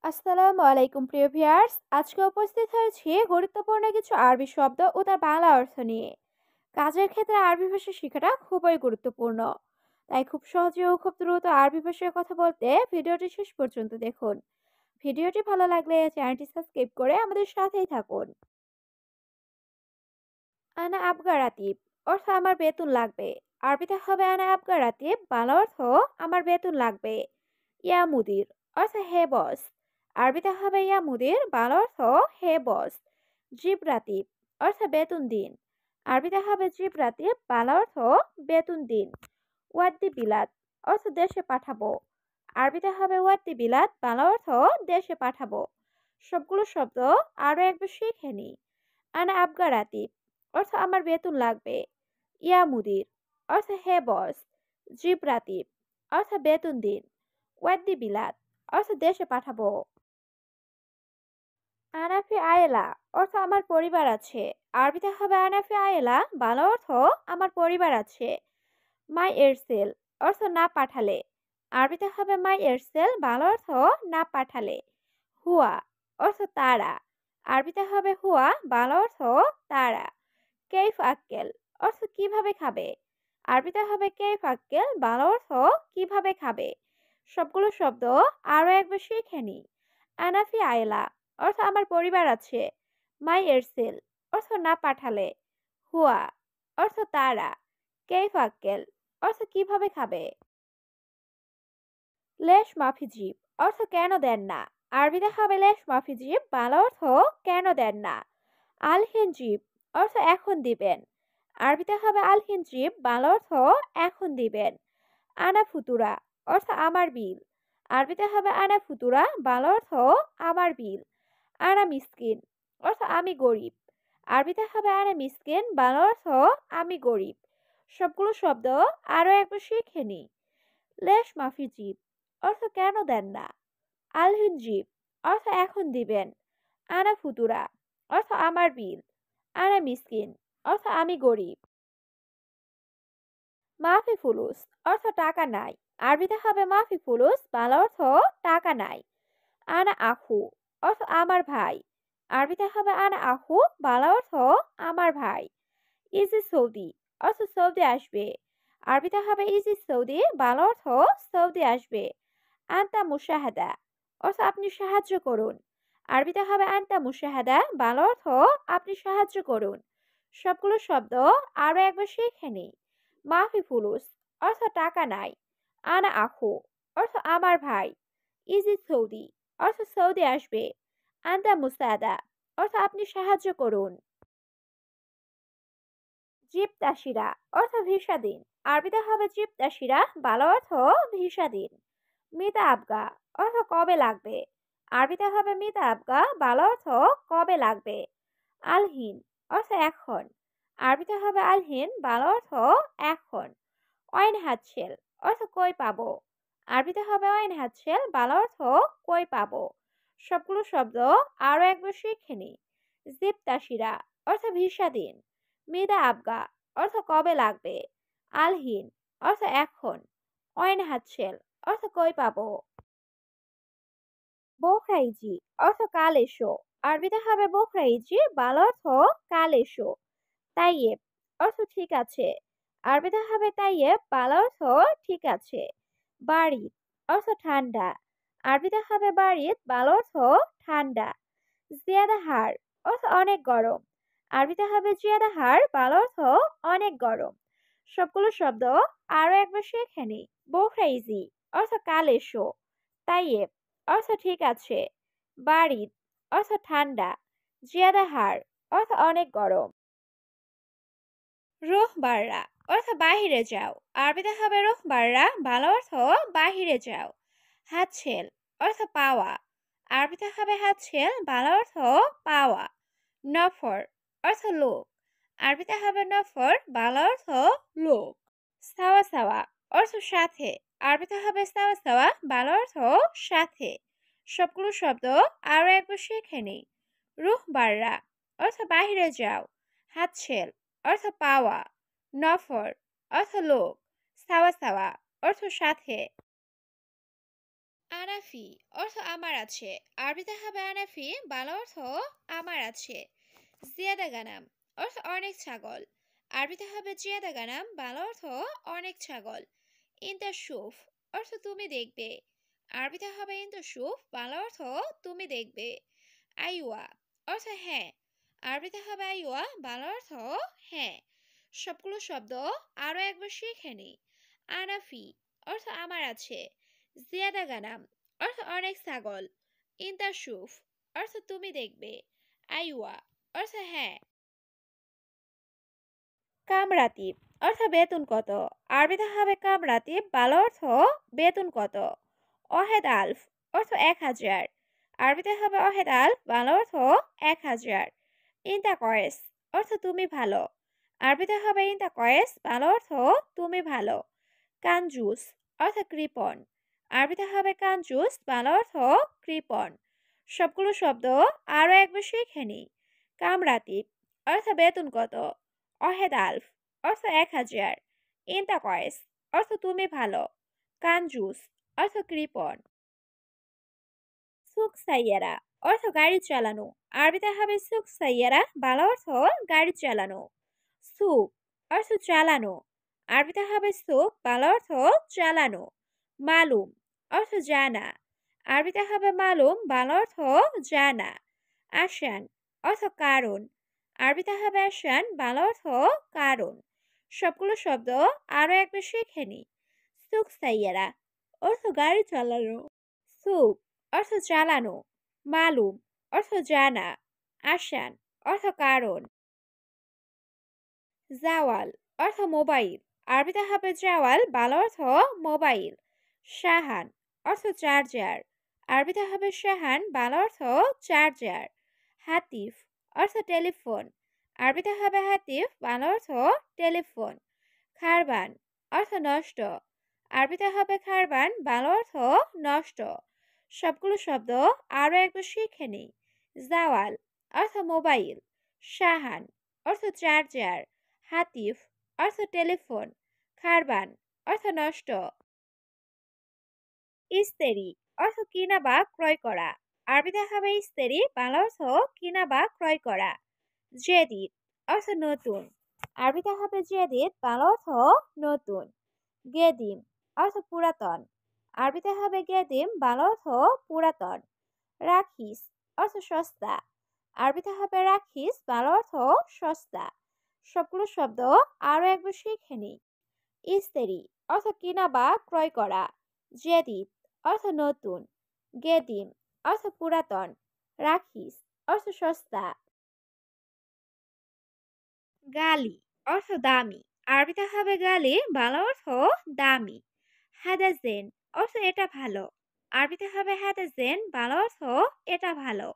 আসসালামু আলাইকুম প্রিয় ভিউয়ার্স, আজকে উপস্থিত হয়েছি গুরুত্বপূর্ণ কিছু আরবি শব্দ ও তার বাংলা অর্থ নিয়ে। কাজের ক্ষেত্রে আরবি ভাষা শেখাটা খুবই গুরুত্বপূর্ণ। তাই খুব সহজে ও খুব দ্রুত আরবি ভাষায় কথা বলতে ভিডিওটি শেষ পর্যন্ত দেখুন। ভিডিওটি ভালো লাগলে চ্যানেলটি সাবস্ক্রাইব করে আমাদের সাথেই থাকুন। আনা আবগা রাতিব অর্থ আমার বেতন লাগবে। আরবিতে হবে আনা আবগা রাতিব, বাংলা অর্থ আমার বেতন লাগবে। ইয়া মুদির অর্থ হে বস। আরবিতে হবে ইয়া মুদির, বাংলা অর্থ হে বস। জিব রাতিব অর্থ বেতন দিন। আরবিতে হবে জিব রাতিব, বাংলা অর্থ বেতন দিন। ওয়াদ্দি বিলাত অর্থ দেশে পাঠাবো। আরবিতে হবে ওয়াদ্দি বিলাত, বাংলা অর্থ দেশে পাঠাবো। সবগুলো শব্দ আরো একবার শিখে নি। আনা আবগা রাতিব অর্থ আমার বেতন লাগবে। ইয়া মুদির অর্থ হে বস। জিব রাতিব অর্থ বেতন দিন। ওয়াদ্দি বিলাত অর্থ দেশে পাঠাবো। আনাফি আয়েলা অর্থ আমার পরিবার আছে। আরবিতে হবে আনাফি আয়েলা, বাংলা অর্থ আমার পরিবার আছে। মাই এরসেল অর্থ না পাঠালে। আরবিতে হবে মাই এরসেল, বাংলা অর্থ না পাঠালে। হুয়া অর্থ তারা। আরবিতে হবে হুয়া, বাংলা অর্থ তারা। কেইফ আক্কেল অর্থ কিভাবে খাবে। আরবিতে হবে কেইফ আক্কেল, বাংলা অর্থ কিভাবে খাবে। সবগুলো শব্দ আরো একবার শিখে নি। আনাফি আয়লা অর্থ আমার পরিবার আছে। মাই এরসেল অর্থ না পাঠালে। হুয়া অর্থ তারা। কেইফ আক্কেল অর্থ কিভাবে খাবে। লেশ মাফি জিব অর্থ কেন দেন না। আরবিতে হবে লেশ মাফি জিব, বাংলা অর্থ কেন দেন না। আলহিন জিব অর্থ এখন দিবেন। আরবিতে হবে আলহিন জিব, বাংলা অর্থ এখন দিবেন। আনা ফুতুরা অর্থ আমার বিল। আরবিতে হবে আনা ফুতুরা, বাংলা অর্থ আমার বিল। আনা মিসকিন অর্থ আমি গরিব। আরবিতে হবে আনা মিসকিন, বাংলা অর্থ আমি গরিব। সবগুলো শব্দ আরো একবার শিখে নি। লেশ মাফি জিব অর্থ কেন দেন না। আলহিন জিব অর্থ এখন দিবেন। আনা ফুতুরা অর্থ আমার বিল। আনা মিসকিন অর্থ আমি গরিব। মাফি ফুলুস অর্থ টাকা নাই। আরবিতে হবে মাফি ফুলুস, বাংলা অর্থ টাকা নাই। আনা আখু অর্থ আমার ভাই। আরবিতে হবে আনা আখু, বাংলা অর্থ আমার ভাই। ইজি সৌদি অর্থ সৌদি আসবে। আরবিতে হবে ইজি সৌদি, বাংলা অর্থ সৌদি আসবে। আন্তা মুশাহাদা অর্থ আপনি সাহায্য করুন। আরবিতে হবে আন্তা মুশাহাদা, বাংলা অর্থ আপনি সাহায্য করুন। সবগুলো শব্দ আরো একবার শিখে নিই। মাফি ফুলুস অর্থ টাকা নাই। আনা আখু অর্থ আমার ভাই। ইজি সৌদি অর্থ সৌদি আসবে। আন্তা মুসাদা অর্থ আপনি সাহায্য করুন। জিব তাসিরা অর্থ ভিসা দিন। আরবিতে হবে জিব তাসিরা, বাংলা অর্থ ভিসা দিন। মিতা আবগা অর্থ কবে লাগবে। আরবিতে হবে মিতা আবগা, বাংলা অর্থ কবে লাগবে। আলহিন অর্থ এখন। আরবিতে হবে আলহিন, বাংলা অর্থ এখন। অয়েন হাতছেল অর্থ কই পাবো। আরবিতে হবে অয়েন হাতছেল, বাংলা অর্থ কই পাবো। সবগুলো শব্দ আরো একবার শিখে নি। জিব তাসিরা অর্থ ভিসা দিন। মিদা আবগা অর্থ কবে লাগবে। আলহিন অর্থ এখন। অয়েন হাতছেল অর্থ কই পাবো। বোখরাইজি অর্থ কাল এসো। আরবিতে হবে বোখরাইজি, বাংলা অর্থ কাল এসো। তাইয়েব অর্থ ঠিক আছে। আরবিতে হবে তাইয়েব, বাংলা অর্থ ঠিক আছে। বাড়িত অর্থ ঠান্ডা। আরবিতে হবে বাড়িত, বাংলা অর্থ ঠান্ডা। জিয়াদা হার অর্থ অনেক গরম। আরবিতে হবে জিয়াদা হার, বাংলা অর্থ অনেক গরম। সবগুলো শব্দ আরো একবার শিখে নি। বোখরাইজি অর্থ কাল এসো। তাইয়েব অর্থ ঠিক আছে। বাড়িত অর্থ ঠান্ডা। জিয়াদা হার অর্থ অনেক গরম। রুহ বাররা অর্থ বাহিরে যাও। আরবিতে হবে রুহ বাররা, বাংলা অর্থ বাহিরে যাও। হাতছেল অর্থ পাওয়া। আরবিতে হবে হাতছেল, বাংলা অর্থ পাওয়া। নফর অর্থ লোক। আরবিতে হবে নফর, বাংলা অর্থ লোক। সাওয়া সাওয়া অর্থ সাথে। আরবিতে হবে সাওয়া সাওয়া, বাংলা অর্থ সাথে। সবগুলো শব্দ আরো একবার শিখে নিই। রুহ বাররা অর্থ বাহিরে যাও। হাতছেল অর্থ পাওয়া। নফর অর্থ লোক। সাওয়া সাওয়া অর্থ সাথে। আনাফি অর্থ আমার আছে। আরবিতে হবে আনাফি, বাংলা অর্থ আমার আছে। জিয়াদা গানাম অর্থ অনেক ছাগল। আরবিতে হবে জিয়াদা গানাম, বাংলা অর্থ অনেক ছাগল। ইন্টাশুফ অর্থ তুমি দেখবে। আরবিতে হবে ইন্টাশুফ, বাংলা অর্থ তুমি দেখবে। আইওয়া অর্থ হ্যাঁ। আরবিতে হবে আইওয়া, বাংলা অর্থ হ্যাঁ। সবগুলো শব্দ আরো একবার শিখে নি। আনাফি অর্থ আমার আছে। জিয়াদা গানাম অর্থ অনেক ছাগল। ইন্টাশুফ অর্থ তুমি দেখবে। আইওয়া অর্থ হ্যাঁ। কামরাতিব অর্থ বেতন কত। আরবিতে হবে কামরাতিব, বাংলা অর্থ বেতন কত। অহেদ আলফ অর্থ 1000। আরবিতে হবে অহেদ আলফ, বাংলা অর্থ 1000। ইনতা কয়েস অর্থ তুমি ভালো। আরবিতে হবে ইনতা কয়েস, বাংলা অর্থ তুমি ভালো। কানজুস অর্থ কৃপণ। আরবিতে হবে কানজুস, বাংলা অর্থ কৃপণ। সবগুলো শব্দ আরো একবার শিখে নি। কামরাতিব অর্থ বেতন কত। অহেদ আলফ অর্থ 1000। ইনতা কয়েস অর্থ তুমি ভালো। কানজুস অর্থ কৃপণ। সুক সাইয়ারা অর্থ গাড়ি চালানো। আরবিতে হবে সুক সাইয়ারা, বাংলা অর্থ গাড়ি চালানো। সুক অর্থ চালানো। আরবিতে হবে সুক, বাংলা অর্থ চালানো। মালুম অর্থ জানা। আরবিতে হবে মালুম, বাংলা অর্থ জানা। আসান অর্থ কারণ। আরবিতে হবে আসান, বাংলা অর্থ কারণ। সবগুলো শব্দ আরো একবার শিখে নি। সুক সাইয়ারা অর্থ গাড়ি চালানো। সুক অর্থ চালানো। মালুম অর্থ জানা। আসান অর্থ কারণ। জাওয়াল অর্থ মোবাইল। আরবিতে হবে জাওয়াল, বাংলা অর্থ মোবাইল। শাহান অর্থ চার্জার। আরবিতে হবে শাহান, বাংলা অর্থ চার্জার। হাতিফ অর্থ টেলিফোন। আরবিতে হবে হাতিফ, বাংলা অর্থ টেলিফোন। খারবান অর্থ নষ্ট। আরবিতে হবে খারবান, বাংলা অর্থ নষ্ট। সবগুলো শব্দ আরো একবার শিখে নিই। জাওয়াল অর্থ মোবাইল। শাহান অর্থ চার্জার। হাতিফ অর্থ টেলিফোন। খারবান অর্থ নষ্ট। ইস্তেরি অর্থ কিনা বা ক্রয় করা। আরবিতে হবে ইস্তেরি, বাংলা অর্থ কিনা বা ক্রয় করা। জেদিদ অর্থ নতুন। আরবিতে হবে জেদিদ, বাংলা অর্থ নতুন। গেদিম অর্থ পুরাতন। আরবিতে হবে গেদিম, বাংলা অর্থ পুরাতন। রাখিস অর্থ সস্তা। আরবিতে হবে রাখিস, বাংলা অর্থ সস্তা। সবগুলো শব্দ আরো একবার শিখে নিই। ইস্তেরি অর্থ কিনা বা ক্রয় করা। জেদিদ অর্থ নতুন। গেদিম অর্থ পুরাতন। রাখিস অর্থ সস্তা। গালি অর্থ দামি। আরবিতে হবে গালি, বাংলা অর্থ দামি। হাদাজেন অর্থ এটা ভালো। আরবিতে হবে হাদাজেন, বাংলা অর্থ এটা ভালো।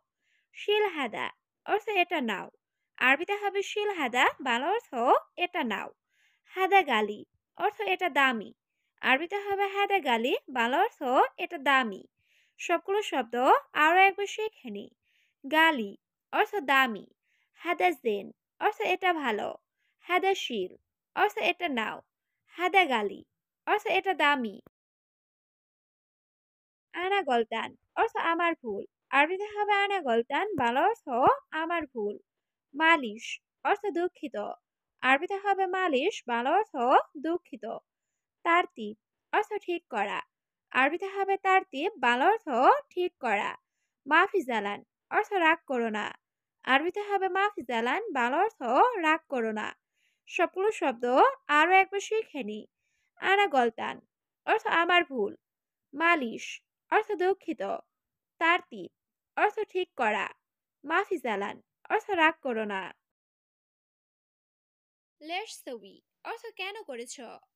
শিলহাদা অর্থ এটা নাও। আরবিতে হবে শিলহাদা, বাংলা অর্থ এটা নাও। হাদা গালি অর্থ এটা দামি। আরবিতে হবে হাদা গালি, বাংলা অর্থ এটা দামি। সবগুলো শব্দ আরো একবার শিখে নি। গালি অর্থ দামি। হাদাজেন অর্থ এটা ভালো। হাদা শিল অর্থ এটা নাও। হাদা গালি অর্থ এটা দামি। আনা গলতান অর্থ আমার ভুল। আরবিতে হবে আনা গলতান, বাংলা অর্থ আমার ভুল। মালিশ অর্থ দুঃখিত। আরবিতে হবে মালিশ, বাংলা অর্থ দুঃখিত। তারতিব অর্থ ঠিক করা। আরবিতে হবে তারতিব, বাংলা অর্থ ঠিক করা। মাফি জালান অর্থ রাগ করো না। আরবিতে হবে মাফি জালান, বাংলা অর্থ রাগ করো না। সবগুলো শব্দ আরো একবার শিখে নি। আনা গলতান অর্থ আমার ভুল। মালিশ অর্থ দুঃখিত। তারতিব অর্থ ঠিক করা। মাফি জালান অর্থ রাগ করো না। লেশ সউই অর্থ কেন করেছ।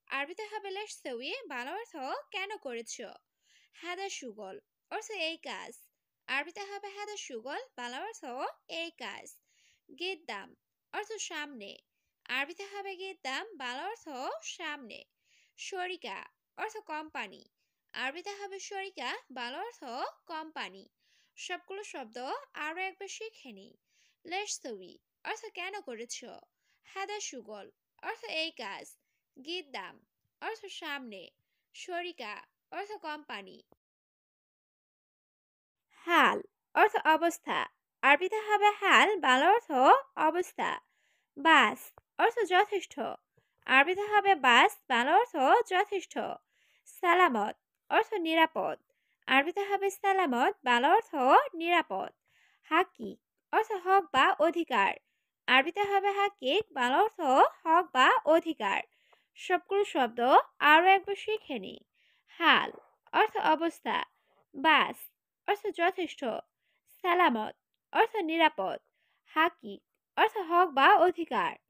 আরবিতে হবে লেশ সউই, বাংলা অর্থ কেন করেছ। হাদা সুগল অর্থ এই কাজ। আরবিতে হবে হাদা সুগল, বাংলা অর্থ এই কাজ। গেদ্দাম অর্থ সামনে। আরবিতে হবে গেদ্দাম, বাংলা অর্থ সামনে। শরিকা অর্থ কোম্পানি। আরবিতে হবে শরিকা, বাংলা অর্থ কোম্পানি। সবগুলো শব্দ আরো একবার শিখে নি। লেশ সউই অর্থ কেন করেছ। হাদা সুগল অর্থ এই কাজ। গিদ্দাম অর্থ সামনে। শরিকা অর্থ কোম্পানি। অর্থ অবস্থা, আরবিতে হবে হাল, বাংলা অর্থ অবস্থা। বাস অর্থ যথেষ্ট, আরবিতে হবে বাস, বাংলা অর্থ যথেষ্ট। সালামত অর্থ নিরাপদ, আরবিতে হবে সালামত, বাংলা অর্থ নিরাপদ। হাকিক অর্থ হক বা অধিকার, আরবিতে হবে হাকিক, বাংলা অর্থ হক বা অধিকার। সবগুলো শব্দ আরও একবার শিখে নিই। হাল অর্থ অবস্থা, বাস অর্থ যথেষ্ট, সালামত অর্থ নিরাপদ, হাকিক অর্থ হক বা অধিকার।